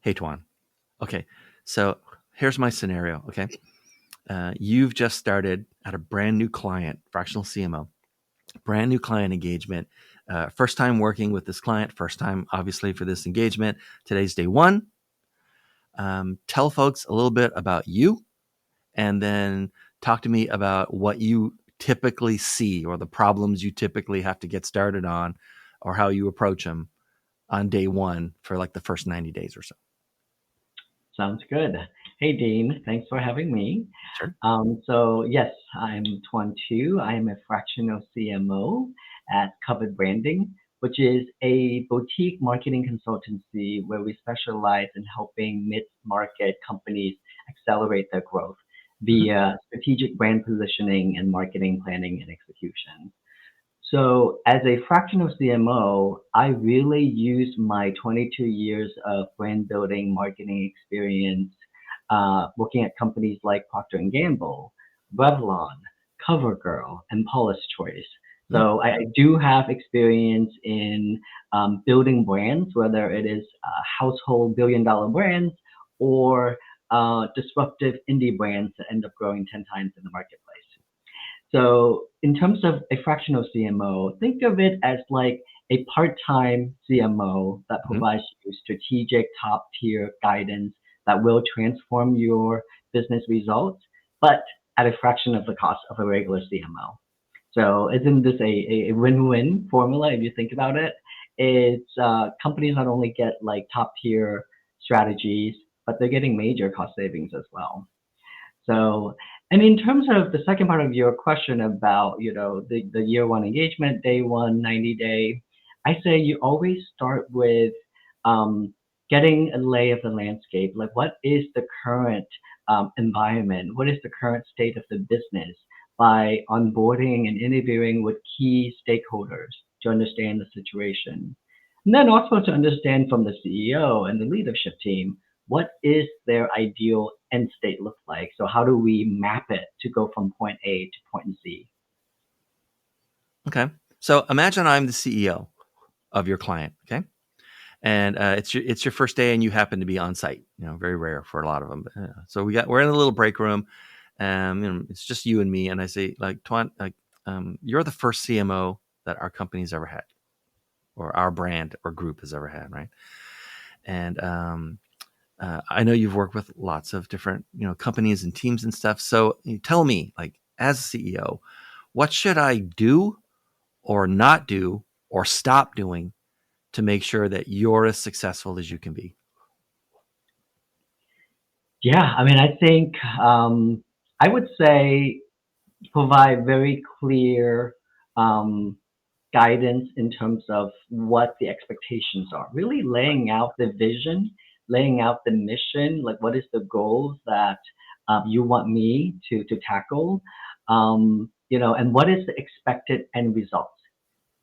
Hey, Tuan. Okay, so here's my scenario. Okay, you've just started at a brand new client, fractional CMO, brand new client engagement. First time working with this client, first time, obviously, for this engagement. Today's day one. Tell folks a little bit about you, and then talk to me about what you typically see or the problems you typically have to get started on, or how you approach them on day one for like the first 90 days or so. Sounds good. Hey, Dean, thanks for having me. Sure. So yes, I'm Tuan Tu. I am a fractional CMO at Covered Branding, which is a boutique marketing consultancy where we specialize in helping mid-market companies accelerate their growth Mm-hmm. via strategic brand positioning and marketing planning and execution. So, as a fractional CMO, I really use my 22 years of brand building marketing experience, working at companies like Procter and Gamble, Revlon, CoverGirl, and Paula's Choice. Mm-hmm. So, I do have experience in building brands, whether it is household billion-dollar brands or disruptive indie brands that end up growing 10 times in the marketplace. So in terms of a fractional CMO, think of it as like a part-time CMO that Mm-hmm. provides you strategic top-tier guidance that will transform your business results, but at a fraction of the cost of a regular CMO. So isn't this a win-win formula if you think about it? It's companies not only get like top-tier strategies, but they're getting major cost savings as well. So, and in terms of the second part of your question about, the year one engagement, day one, 90 day, I say you always start with um, getting a lay of the landscape. Like, what is the current environment? What is the current state of the business by onboarding and interviewing with key stakeholders to understand the situation. And then also to understand from the CEO and the leadership team what is their ideal end state look like? So how do we map it to go from point A to point Z? Okay. So imagine I'm the CEO of your client. Okay. And it's your first day, and you happen to be on site. Very rare for a lot of them. So we're in a little break room. It's just you and me. And I say, like, Tuan, like, you're the first CMO that our company's ever had, or our brand or group has ever had, right? And I know you've worked with lots of different, companies and teams and stuff. So you tell me, like, as a CEO, what should I do or not do or stop doing to make sure that you're as successful as you can be? Yeah, I mean, I think I would say provide very clear um, guidance in terms of what the expectations are. Really laying out the vision, laying out the mission, like what is the goals that you want me to tackle, and what is the expected end result,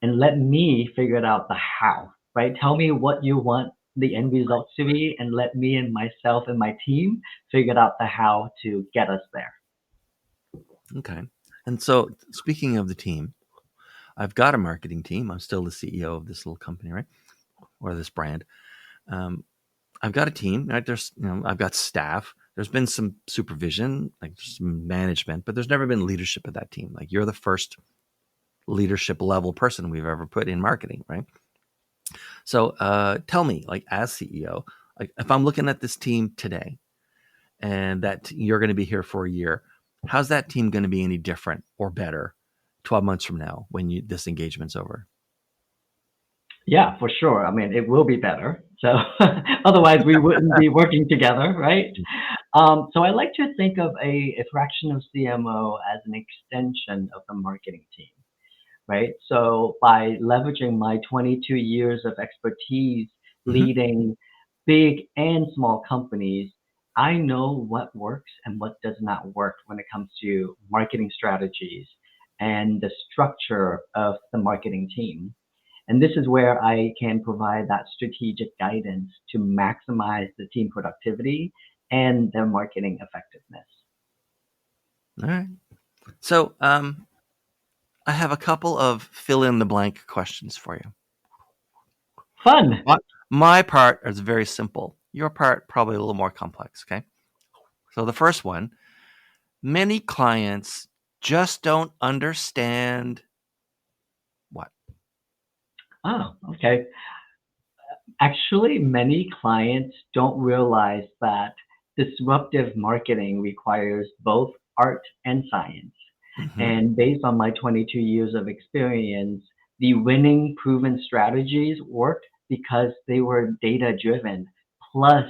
and let me figure it out the how. Right? Tell me what you want the end results to be, and let me and myself and my team figure out the how to get us there. Okay. And so, speaking of the team, I've got a marketing team. I'm still the CEO of this little company, right? Or this brand. Um, I've got a team, right? I've got staff. There's been some supervision, like some management, but there's never been leadership of that team. Like, you're the first leadership level person we've ever put in marketing, right? So, tell me, like, as CEO, like, if I'm looking at this team today, and that you're going to be here for a year, how's that team going to be any different or better 12 months from now when this engagement's over? Yeah, for sure. I mean, it will be better. So otherwise, we wouldn't be working together, right? So I like to think of a fractional CMO as an extension of the marketing team, right? So by leveraging my 22 years of expertise Mm-hmm. leading big and small companies, I know what works and what does not work when it comes to marketing strategies and the structure of the marketing team. And this is where I can provide that strategic guidance to maximize the team productivity and their marketing effectiveness. All right. So, I have a couple of fill in the blank questions for you. Fun. My part is very simple. Your part probably a little more complex. Okay. So the first one, many clients just don't understand what. Oh, okay. Actually, many clients don't realize that disruptive marketing requires both art and science. Mm-hmm. And based on my 22 years of experience, the winning proven strategies worked because they were data driven plus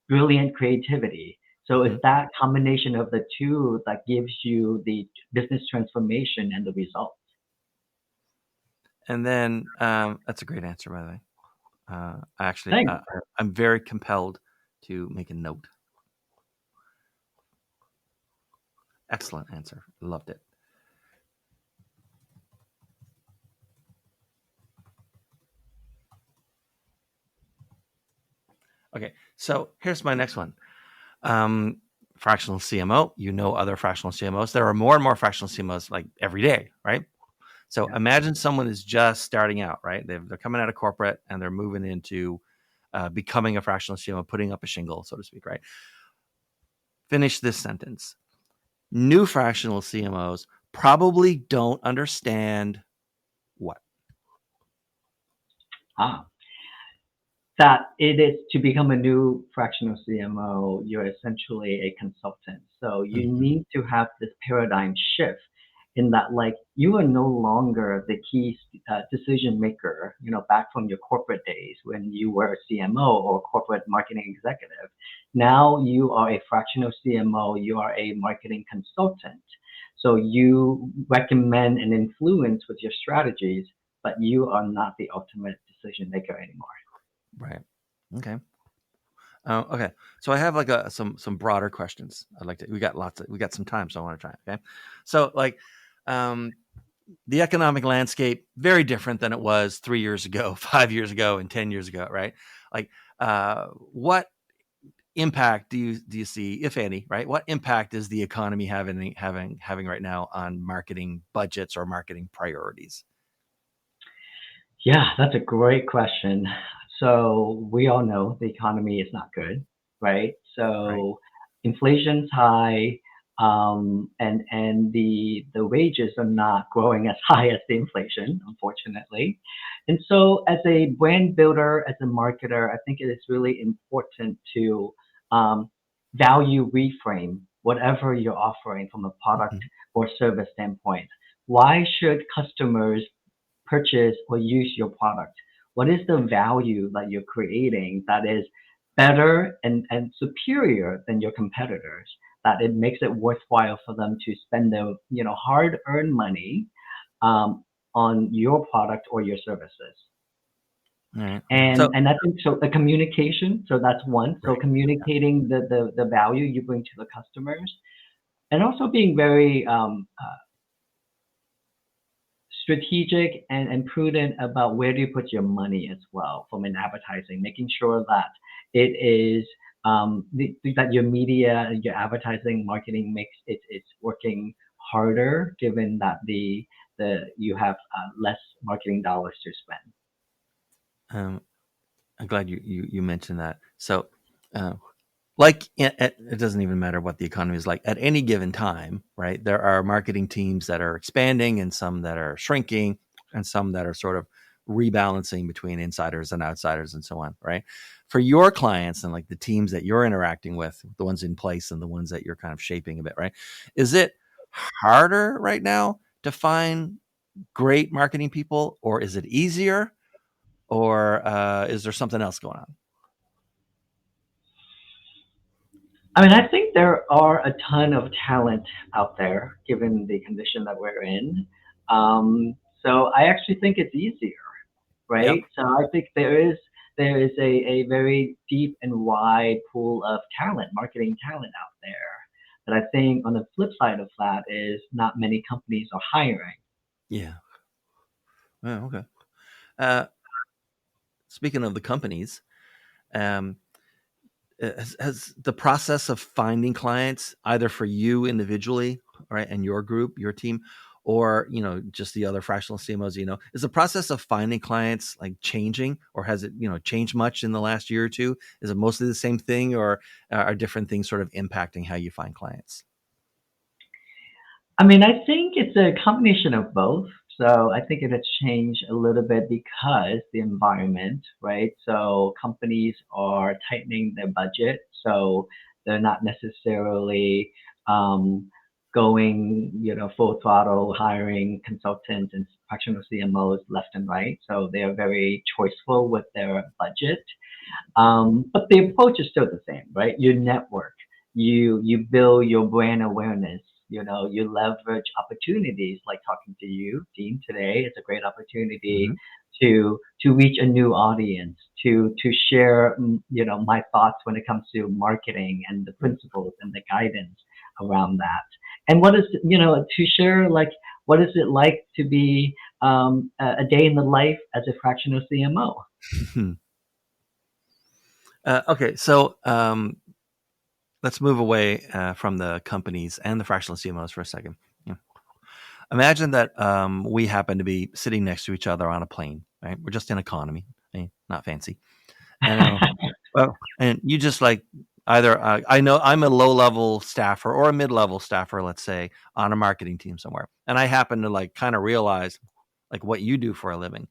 brilliant creativity. So Mm-hmm. it's that combination of the two that gives you the business transformation and the results. And then that's a great answer, by the way. Actually, Thanks. I'm very compelled to make a note. Excellent answer. Loved it. Okay, so here's my next one. Um, Fractional CMO. You know other fractional CMOs. There are more and more fractional CMOs like every day, right? So Yeah. imagine someone is just starting out, right? They're coming out of corporate and they're moving into becoming a fractional CMO, putting up a shingle, so to speak, right? Finish this sentence. New fractional CMOs probably don't understand what. Ah, that it is to become a new fractional CMO, you're essentially a consultant. So you Mm-hmm. need to have this paradigm shift in that, like, you are no longer the key decision maker, back from your corporate days when you were a CMO or corporate marketing executive. Now you are a fractional CMO, you are a marketing consultant. So you recommend and influence with your strategies, but you are not the ultimate decision maker anymore. Right. Okay. Okay. So I have like some broader questions. I'd like to. We got some time, so I want to try. Okay. So like, um, the economic landscape very different than it was 3 years ago, 5 years ago, and 10 years ago, right? Like, what impact do you see, if any, right? What impact is the economy having right now on marketing budgets or marketing priorities? Yeah, that's a great question. So we all know the economy is not good, right? Right. So inflation's high, and the wages are not growing as high as the inflation, unfortunately. And so as a brand builder, as a marketer, I think it is really important to um, value reframe whatever you're offering from a product Mhm. or service standpoint. Why should customers purchase or use your product? What is the value that you're creating that is better and superior than your competitors? That it makes it worthwhile for them to spend their hard-earned money um, on your product or your services. All right. So And I think so. The communication, so that's one. So right. communicating the value you bring to the customers, and also being very strategic and prudent about where do you put your money as well from an advertising, making sure that it is that your media, your advertising marketing mix it's working harder given that the you have less marketing dollars to spend. Um, I'm glad you mentioned that. So, uh, like it doesn't even matter what the economy is like at any given time, right? There are marketing teams that are expanding and some that are shrinking and some that are sort of rebalancing between insiders and outsiders and so on, right? For your clients and like the teams that you're interacting with, the ones in place and the ones that you're kind of shaping a bit, right? Is it harder right now to find great marketing people, or is it easier, or is there something else going on? I mean, I think there are a ton of talent out there given the condition that we're in. Um, so I actually think it's easier, Yep. right? So I think there is a very deep and wide pool of talent, marketing talent out there. But I think on the flip side of that is not many companies are hiring. Yeah. Oh, okay. Uh, Speaking of the companies, um, has the process of finding clients either for you individually, right, and your group, your team, or just the other fractional CMOs, is the process of finding clients like changing, or has it changed much in the last year or two? Is it mostly the same thing, or are different things sort of impacting how you find clients? I mean, I think it's a combination of both. So I think it has changed a little bit because the environment, right? So companies are tightening their budget, so they're not necessarily um, going, full throttle, hiring consultants and fractional CMOs left and right. So they are very choiceful with their budget. But the approach is still the same, right? You network, you build your brand awareness. You leverage opportunities like talking to you, Dean, today. It's a great opportunity Mm-hmm. to reach a new audience, to share, my thoughts when it comes to marketing and the principles and the guidance around that. And what is, to share like what is it like to be a day in the life as a fractional CMO? Okay, so let's move away from the companies and the fractional CMOs for a second. Yeah. Imagine that we happen to be sitting next to each other on a plane, right? We're just in economy, not fancy. And and you just like either I know I'm a low level staffer or a mid level staffer, let's say, on a marketing team somewhere, and I happen to like kind of realize like what you do for a living,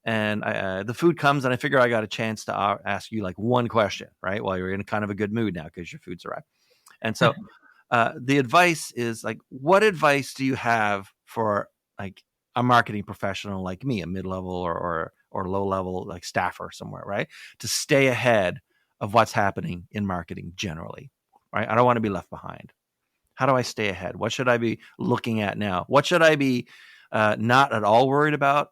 and the food comes, and I figure I got a chance to ask you like one question, right? While you're in kind of a good mood now because your food's arrived, and so the advice is like, what advice do you have for like a marketing professional like me, a mid-level or low-level like staffer somewhere, right? To stay ahead of what's happening in marketing generally, right? I don't want to be left behind. How do I stay ahead? What should I be looking at now? What should I be not at all worried about,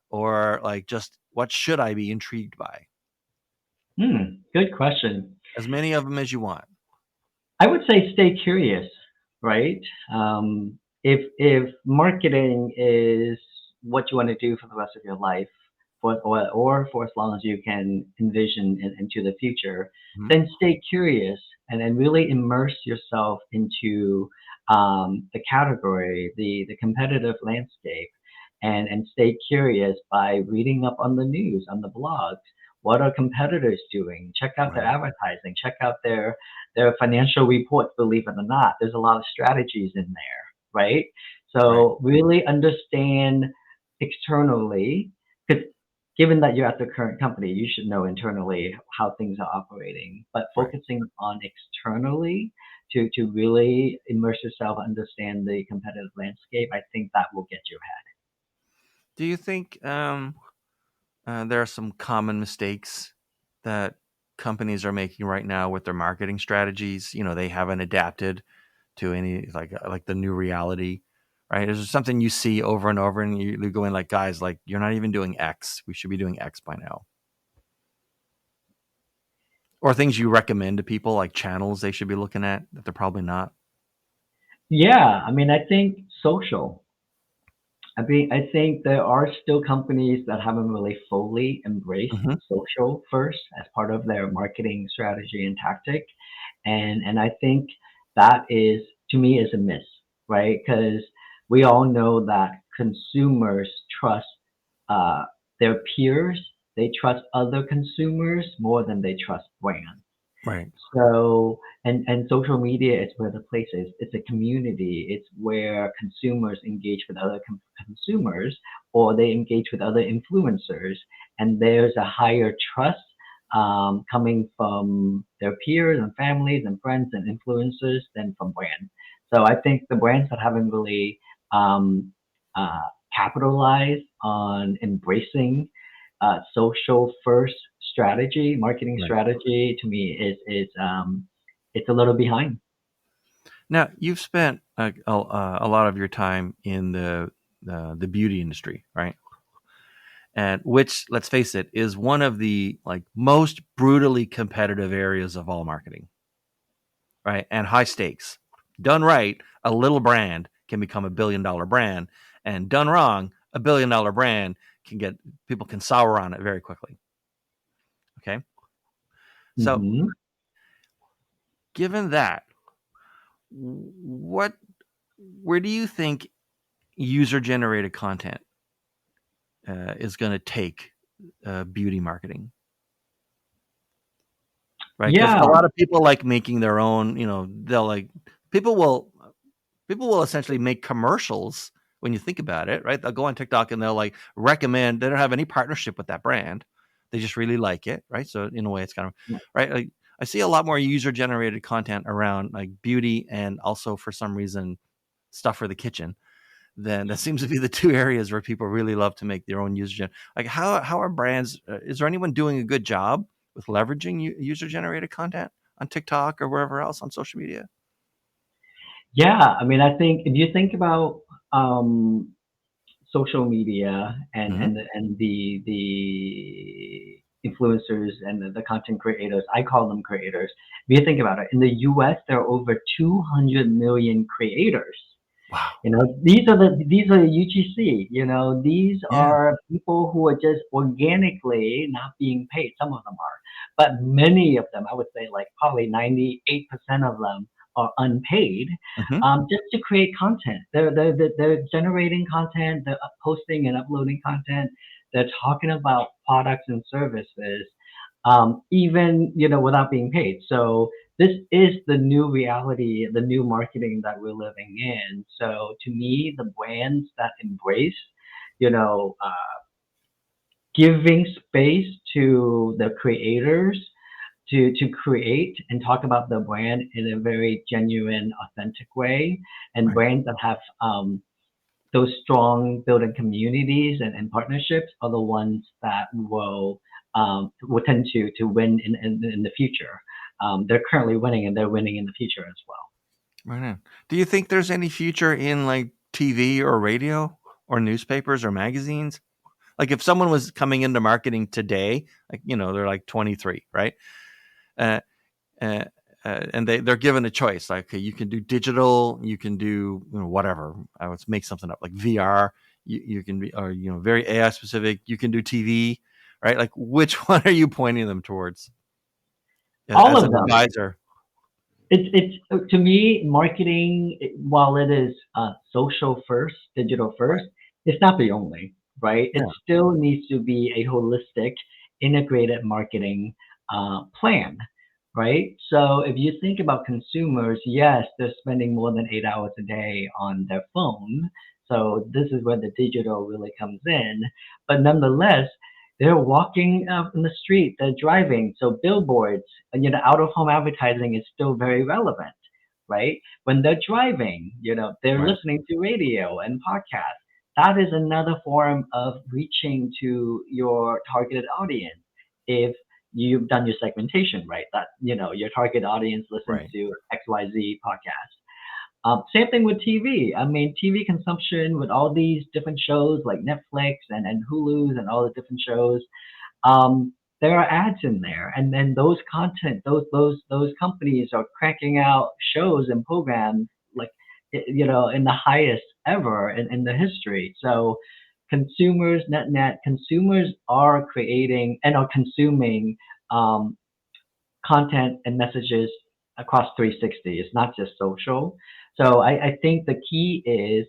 or like just what should I be intrigued by? Good question. As many of them as you want. I would say stay curious, right? If marketing is what you want to do for the rest of your life, or for as long as you can envision into the future, Mhm. then stay curious and then really immerse yourself into the category, the competitive landscape, and stay curious by reading up on the news, on the blogs. What are competitors doing? Check out their Right. advertising. Check out their financial reports, believe it or not. There's a lot of strategies in there, right? Right. So really understand externally, because given that you're at the current company, you should know internally how things are operating. But Right. focusing on externally to really immerse yourself, understand the competitive landscape, I think that will get you ahead. Do you think there are some common mistakes that companies are making right now with their marketing strategies? They haven't adapted to any like the new reality, right? Is there something you see over and over, and you go in like, guys, like you're not even doing X. We should be doing X by now. Or things you recommend to people, like channels they should be looking at that they're probably not. Yeah, I mean, I think social. I think there are still companies that haven't really fully embraced Hmm. social first as part of their marketing strategy and tactic. And I think that is, to me, is a miss, right? Because we all know that consumers trust uh, their peers. They trust other consumers more than they trust brands. Right. So, and social media is where the place is. It's a community. It's where consumers engage with other consumers, or they engage with other influencers, and there's a higher trust coming from their peers and families and friends and influencers than from brands. So I think the brands that haven't really um, uh, capitalized on embracing social first strategy, marketing Right. strategy, to me is it's a little behind. Now you've spent a lot of your time in the beauty industry, right? And which, let's face it, is one of the like most brutally competitive areas of all marketing, right? And high stakes. Done right, a little brand can become $1 billion brand, and done wrong, $1 billion brand can get people can sour on it very quickly. Okay, so Hmm. given that, what where do you think user generated content is going to take beauty marketing? Right, because a Yeah, lot of people like making their own. They'll like people will people will essentially make commercials when you think about it, right? They'll go on TikTok and they'll like recommend. They don't have any partnership with that brand. They just really like it, right? So in a way, it's kind of right. Like I see a lot more user generated content around like beauty and also for some reason stuff for the kitchen. Then that seems to be the two areas where people really love to make their own Like how are brands? Is there anyone doing a good job with leveraging user generated content on TikTok or wherever else on social media? yeah. I mean, I think if you think about um, social media and Hmm. the influencers and the content creators, I call them creators. If you think about it, in the U.S. there are over 200 million creators. Wow. These are UGC. These Yeah. are people who are just organically not being paid. Some of them are, but many of them, I would say, like probably 98% of them are unpaid, Hmm. just to create content. They're generating content. They're posting and uploading content. They're talking about products and services, even without being paid. So this is the new reality, the new marketing that we're living in. So to me, the brands that embrace, giving space to the creators to create and talk about the brand in a very genuine, authentic way, and Right. brands that have those strong building communities and partnerships are the ones that will tend to win in the future. They're currently winning and they're winning in the future as well. Right on. Do you think there's any future in like TV or radio or newspapers or magazines? Like if someone was coming into marketing today, like they're like 23, right? Uh, uh, and they're given a choice. Like, okay, you can do digital, you can do whatever. I would make something up like VR. You can be, or very AI specific. You can do TV, right? Like, which one are you pointing them towards All as of an them. advisor? It's to me, marketing, while it is social first, digital Right. first, it's not the only, right? It Yeah. still needs to be a holistic, integrated marketing plan, right? So if you think about consumers, yes, they're spending more than 8 hours a day on their phone. So this is where the digital really comes in. But nonetheless, they're walking in the street, they're driving. So billboards, and out of home advertising is still very relevant, right? When they're driving, they're Right. listening to radio and podcasts. That is another form of reaching to your targeted audience. If you've done your segmentation right, that your target audience listens Right. to XYZ podcast. Same thing with TV. I mean, TV consumption with all these different shows like Netflix and Hulu's and all the different shows. Um, there are ads in there, and then those content, those companies are cranking out shows and programs like in the highest ever in the history. So consumers, net consumers are creating and are consuming um, content and messages across 360. It's not just social. So I think the key is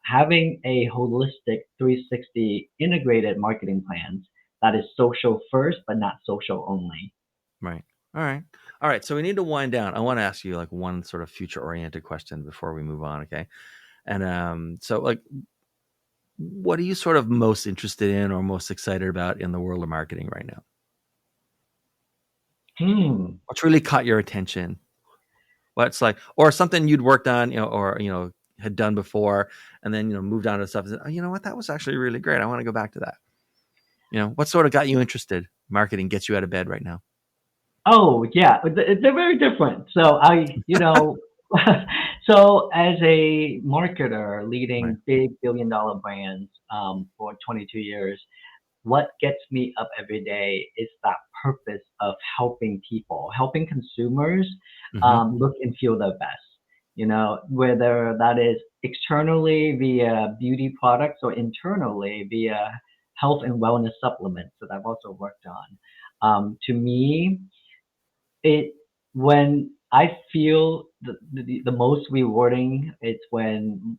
having a holistic 360 integrated marketing plans that is social first, but not social only. Right. All right. All right. So we need to wind down. I want to ask you like one sort of future oriented question before we move on. Okay. And so like, what are you sort of most interested in or most excited about in the world of marketing right now? Hmm. What's really caught your attention? What's like, or something you'd worked on, or had done before, and then moved on to stuff. And said, oh, you know what? That was actually really great. I want to go back to that. What sort of got you interested? Marketing gets you out of bed right now. Oh yeah, they're very different. So so as a marketer Right. leading big billion-dollar brands for 22 years, what gets me up every day is that purpose of helping people, helping consumers Mm-hmm. look and feel their best. Whether that is externally via beauty products or internally via health and wellness supplements that I've also worked on. To me, it when I feel the most rewarding is when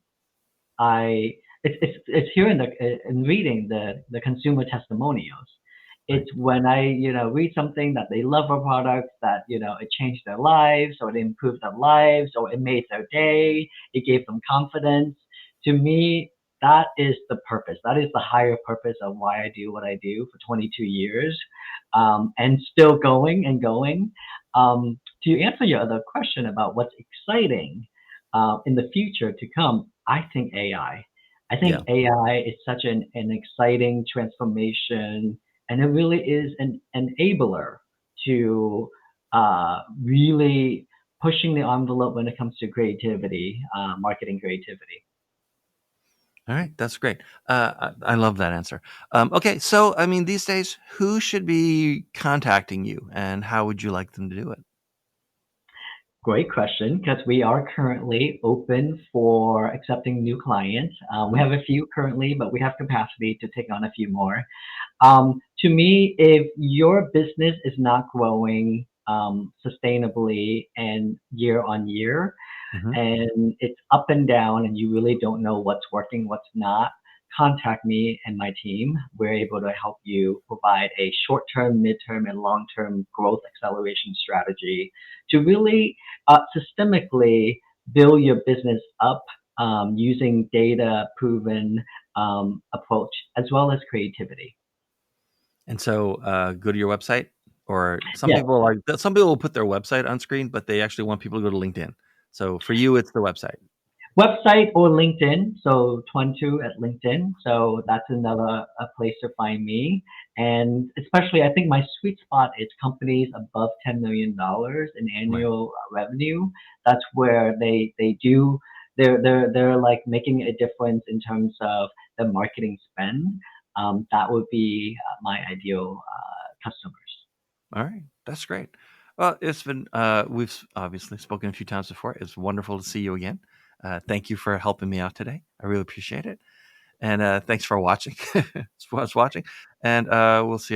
I it's here in the in reading the consumer testimonials. Right. It's when I read something that they love our products, that it changed their lives, or it improved their lives, or it made their day, it gave them confidence. To me, that is the purpose. That is the higher purpose of why I do what I do for 22 years, and still going and going. To answer your other question about what's exciting in the future to come, I think AI. I Yeah. think AI is such an exciting transformation, and it really is an enabler to really pushing the envelope when it comes to creativity, marketing creativity. All right, that's great. I love that answer. Okay, so I mean, these days, who should be contacting you, and how would you like them to do it? Great question, because we are currently open for accepting new clients. We Mhm. have a few currently, but we have capacity to take on a few more. To me, if your business is not growing sustainably and year on year, Mhm. and it's up and down, and you really don't know what's working, what's not, contact me and my team. We're able to help you provide a short term, mid-term, and long term growth acceleration strategy to really systemically build your business up using data proven approach as well as creativity. And so, go to your website, or Yes, some people will put their website on screen, but they actually want people to go to LinkedIn. So for you, it's the website. website or LinkedIn. So Tuan Tu at LinkedIn. So that's another a place to find me. And especially, I think my sweet spot is companies above $10 million in Right. annual revenue. That's where they do they're like making a difference in terms of the marketing spend. That would be my ideal customers. All right, that's great. Well, we've obviously spoken a few times before. It's wonderful to see you again. Thank you for helping me out today. I really appreciate it. And thanks for watching. For us watching. And we'll see